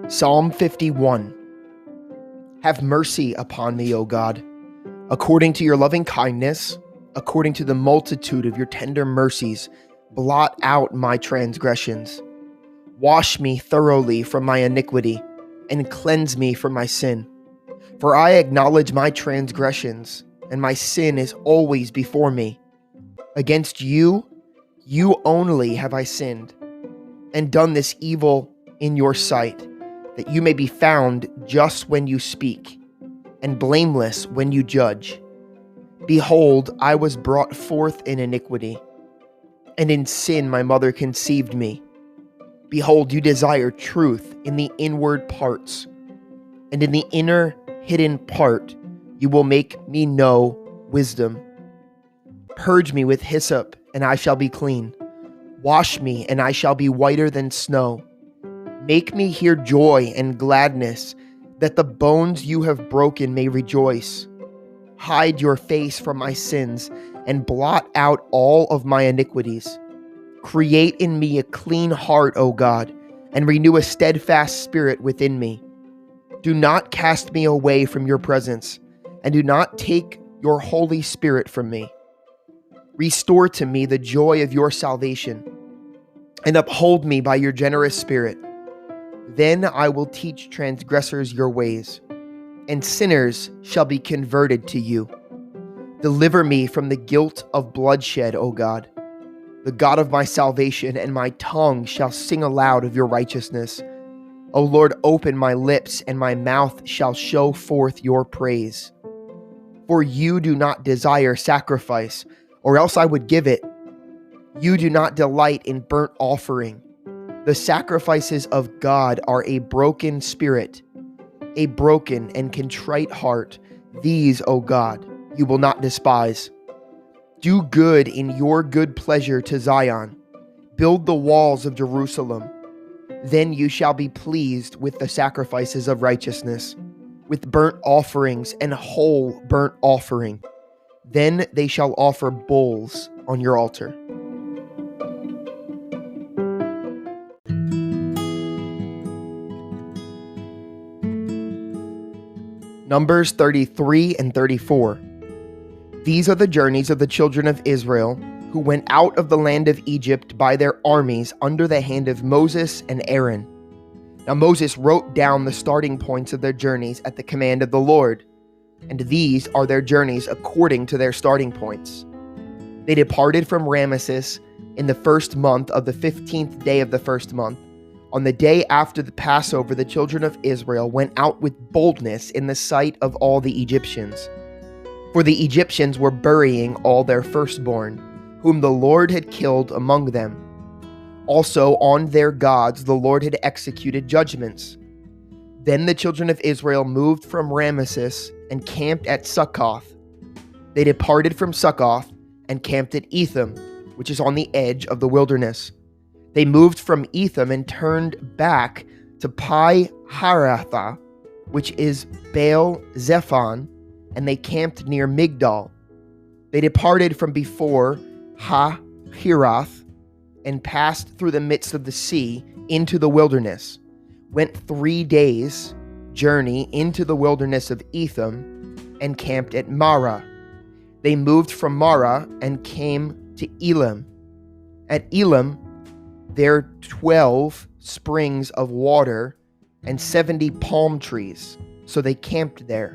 Psalm 51. Have mercy upon me, O God, according to your loving kindness, according to the multitude of your tender mercies, blot out my transgressions. Wash me thoroughly from my iniquity, and cleanse me from my sin. For I acknowledge my transgressions, and my sin is always before me. Against you, you only have I sinned, and done this evil in your sight, that you may be found just when you speak, and blameless when you judge. Behold, I was brought forth in iniquity, and in sin my mother conceived me. Behold, you desire truth in the inward parts, and in the inner hidden part you will make me know wisdom. Purge me with hyssop, and I shall be clean. Wash me, and I shall be whiter than snow. Make me hear joy and gladness, that the bones you have broken may rejoice. Hide your face from my sins, and blot out all of my iniquities. Create in me a clean heart, O God, and renew a steadfast spirit within me. Do not cast me away from your presence, and do not take your Holy Spirit from me. Restore to me the joy of your salvation, and uphold me by your generous spirit. Then I will teach transgressors your ways, and sinners shall be converted to you. Deliver me from the guilt of bloodshed, O God, the God of my salvation, and my tongue shall sing aloud of your righteousness. O Lord, open my lips, and my mouth shall show forth your praise. For you do not desire sacrifice, or else I would give it. You do not delight in burnt offering. The sacrifices of God are a broken spirit, a broken and contrite heart. These, O God, you will not despise. Do good in your good pleasure to Zion. Build the walls of Jerusalem. Then you shall be pleased with the sacrifices of righteousness, with burnt offerings and whole burnt offering. Then they shall offer bulls on your altar. Numbers 33 and 34. These are the journeys of the children of Israel who went out of the land of Egypt by their armies under the hand of Moses and Aaron. Now Moses wrote down the starting points of their journeys at the command of the Lord, and these are their journeys according to their starting points. They departed from Ramesses in the first month of the 15th day of the first month. On the day after the Passover, the children of Israel went out with boldness in the sight of all the Egyptians. For the Egyptians were burying all their firstborn, whom the Lord had killed among them. Also on their gods the Lord had executed judgments. Then the children of Israel moved from Ramesses and camped at Succoth. They departed from Succoth and camped at Etham, which is on the edge of the wilderness. They moved from Etham and turned back to Pi-hahiroth, which is Baal-zephon, and they camped near Migdal. They departed from before Hahiroth and passed through the midst of the sea into the wilderness, went 3 days' journey into the wilderness of Etham, and camped at Marah. They moved from Marah and came to Elim. At Elim, there are 12 springs of water and 70 palm trees, so they camped there.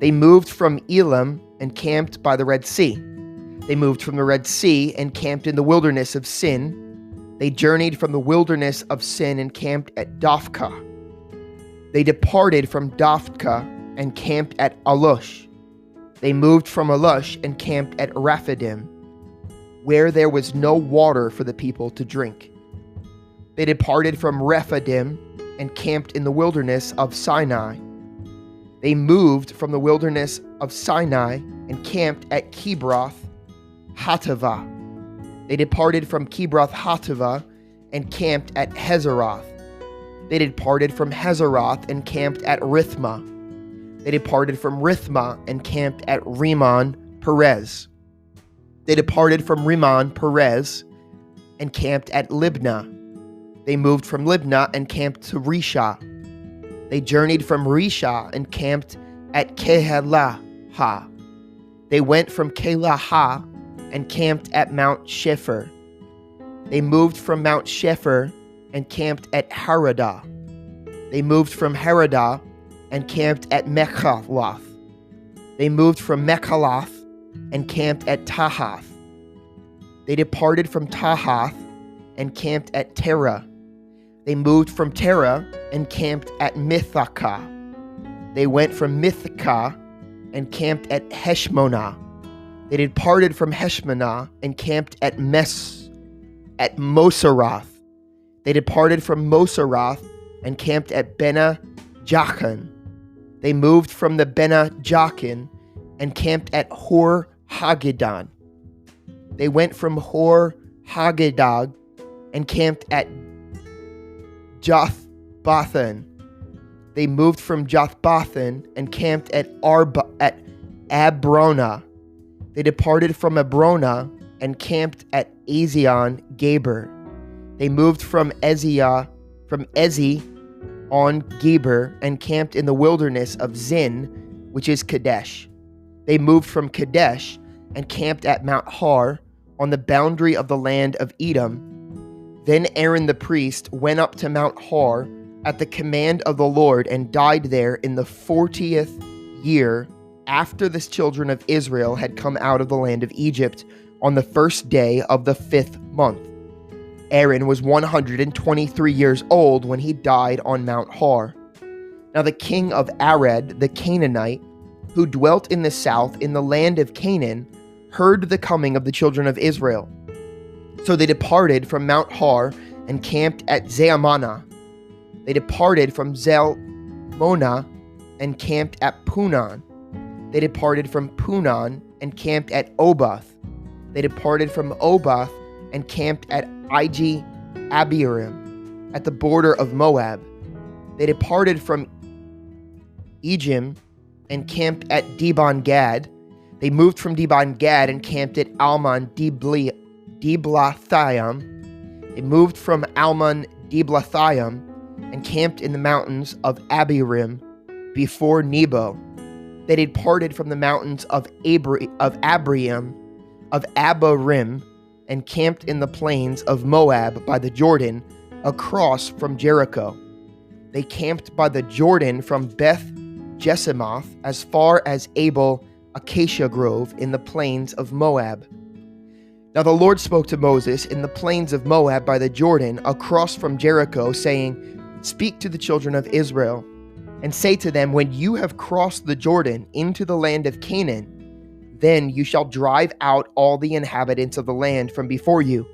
They moved from Elim and camped by the Red Sea. They moved from the Red Sea and camped in the wilderness of Sin. They journeyed from the wilderness of Sin and camped at Dophkah. They departed from Dophkah and camped at Alush. They moved from Alush and camped at Rephidim, where there was no water for the people to drink. They departed from Rephidim and camped in the wilderness of Sinai. They moved from the wilderness of Sinai and camped at Kibroth Hattaavah. They departed from Kibroth Hattaavah and camped at Hazeroth. They departed from Hazeroth and camped at Rithmah. They departed from Rithmah and camped at Rimmon Perez. They departed from Rimmon Perez and camped at Libnah. They moved from Libnah and camped to Risha. They journeyed from Risha and camped at Kehelaha. They went from Kehelaha and camped at Mount Shepher. They moved from Mount Shepher and camped at Haradah. They moved from Haradah and camped at Mechaloth. They moved from Mechaloth and camped at Tahath. They departed from Tahath and camped at Terah. They moved from Terah and camped at Mithakah. They went from Mithakah and camped at Heshmonah. They departed from Heshmonah and camped at Moseroth. They departed from Moseroth and camped at Bena Jachin. They moved from the Bena Jachin and camped at Hor Haggidon. They went from Hor Haggidon and camped at Jothbathan. They moved from Jothbathan and camped at Abrona. They departed from Abrona and camped at Ezion Geber. They moved from Ezi on Geber and camped in the wilderness of Zin, which is Kadesh. They moved from Kadesh and camped at Mount Har on the boundary of the land of Edom. Then Aaron the priest went up to Mount Har at the command of the Lord and died there in the 40th year after the children of Israel had come out of the land of Egypt on the first day of the 5th month. Aaron was 123 years old when he died on Mount Har. Now the king of Arad, the Canaanite, who dwelt in the south in the land of Canaan, heard the coming of the children of Israel. So they departed from Mount Har and camped at Zalmanah. They departed from Zalmonah and camped at Punon. They departed from Punon and camped at Oboth. They departed from Oboth and camped at Abiram, at the border of Moab. They departed from Ejim and camped at Dibon-Gad. They moved from Dibon-Gad and camped at Almon Diblathaim. They moved from Almon Diblathaim and camped in the mountains of Abiram before Nebo. They departed from the mountains of Abarim and camped in the plains of Moab by the Jordan, across from Jericho. They camped by the Jordan from Beth Jesimoth as far as Abel Acacia Grove in the plains of Moab. Now the Lord spoke to Moses in the plains of Moab by the Jordan, across from Jericho, saying, "Speak to the children of Israel, and say to them, when you have crossed the Jordan into the land of Canaan, then you shall drive out all the inhabitants of the land from before you.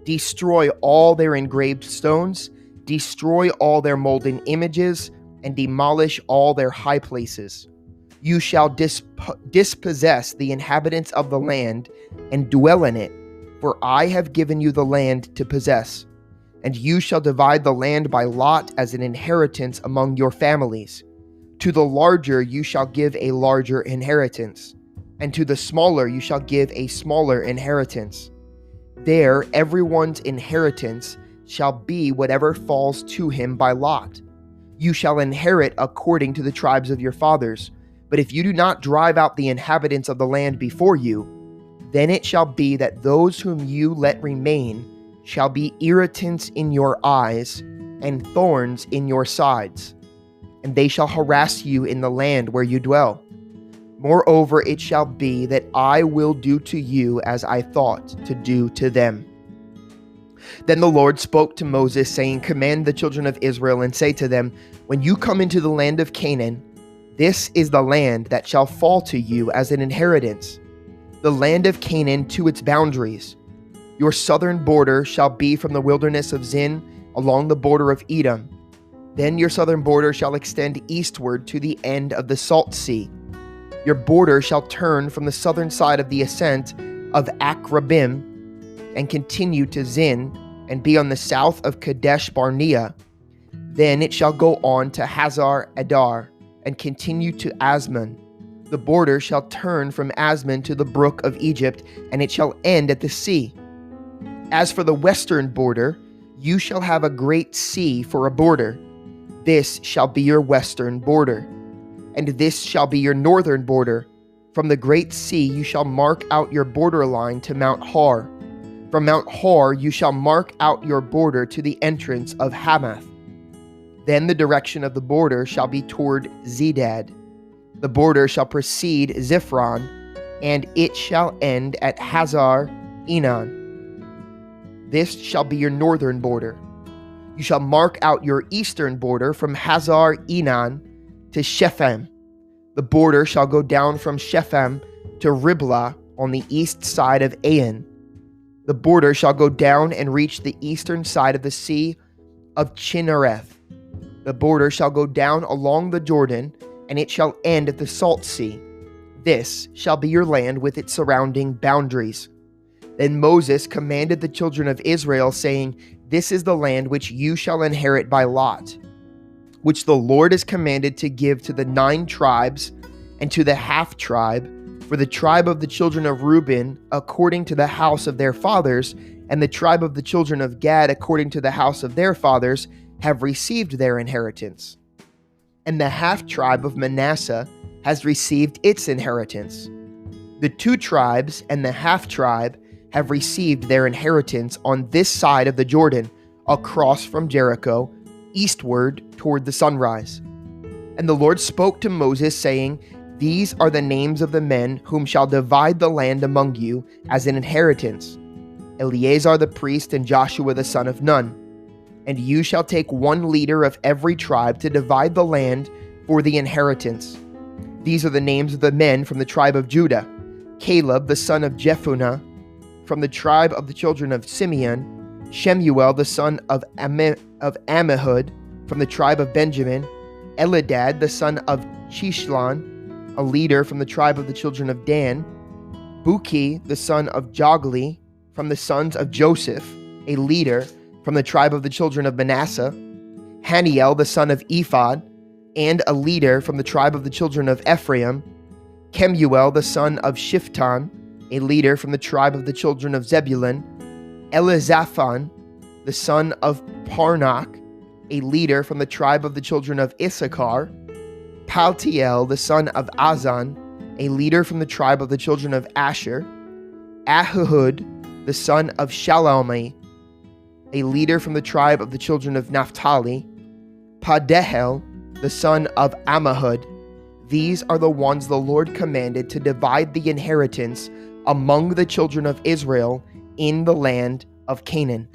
Destroy all their engraved stones, destroy all their molten images, and demolish all their high places. You shall dispossess the inhabitants of the land and dwell in it, for I have given you the land to possess. And you shall divide the land by lot as an inheritance among your families. To the larger you shall give a larger inheritance, and to the smaller you shall give a smaller inheritance. There everyone's inheritance shall be whatever falls to him by lot. You shall inherit according to the tribes of your fathers. But if you do not drive out the inhabitants of the land before you, then it shall be that those whom you let remain shall be irritants in your eyes and thorns in your sides, and they shall harass you in the land where you dwell. Moreover, it shall be that I will do to you as I thought to do to them." Then the Lord spoke to Moses, saying, "Command the children of Israel and say to them, when you come into the land of Canaan, this is the land that shall fall to you as an inheritance, the land of Canaan to its boundaries. Your southern border shall be from the wilderness of Zin along the border of Edom. Then your southern border shall extend eastward to the end of the Salt Sea. Your border shall turn from the southern side of the ascent of Akrabim and continue to Zin and be on the south of Kadesh Barnea. Then it shall go on to Hazar Adar and continue to Asmon. The border shall turn from Asmon to the brook of Egypt, and it shall end at the sea. As for the western border, you shall have a great sea for a border. This shall be your western border. And this shall be your northern border. From the great sea you shall mark out your borderline to Mount Hor. From Mount Hor you shall mark out your border to the entrance of Hamath. Then the direction of the border shall be toward Zedad. The border shall precede Ziphron, and it shall end at Hazar Enan. This shall be your northern border. You shall mark out your eastern border from Hazar Enan to Shepham. The border shall go down from Shepham to Riblah on the east side of Ain. The border shall go down and reach the eastern side of the sea of Chinnereth. The border shall go down along the Jordan, and it shall end at the Salt Sea. This shall be your land with its surrounding boundaries. Then Moses commanded the children of Israel, saying, This is the land which you shall inherit by lot, which the Lord has commanded to give to the 9 tribes and to the half-tribe, for the tribe of the children of Reuben according to the house of their fathers, and the tribe of the children of Gad according to the house of their fathers, have received their inheritance. And the half-tribe of Manasseh has received its inheritance. The 2 tribes and the half-tribe have received their inheritance on this side of the Jordan, across from Jericho, eastward toward the sunrise. And the Lord spoke to Moses, saying, These are the names of the men whom shall divide the land among you as an inheritance: Eleazar the priest and Joshua the son of Nun. And you shall take 1 leader of every tribe to divide the land for the inheritance. These are the names of the men from the tribe of Judah: Caleb the son of Jephunneh. From the tribe of the children of Simeon, Shemuel the son of Ammihud. From the tribe of Benjamin, Elidad the son of Chishlon, a leader from the tribe of the children of Dan. Buki the son of Jogli, from the sons of Joseph, a leader from the tribe of the children of Manasseh. Haniel the son of Ephod, and a leader from the tribe of the children of Ephraim. Kemuel the son of Shiftan, a leader from the tribe of the children of Zebulun. Elizaphan the son of Parnach, a leader from the tribe of the children of Issachar. Paltiel the son of Azan, a leader from the tribe of the children of Asher. Ahihud the son of Shalomai, a leader from the tribe of the children of Naphtali. Padehel the son of Ammihud. These are the ones the Lord commanded to divide the inheritance among the children of Israel in the land of Canaan.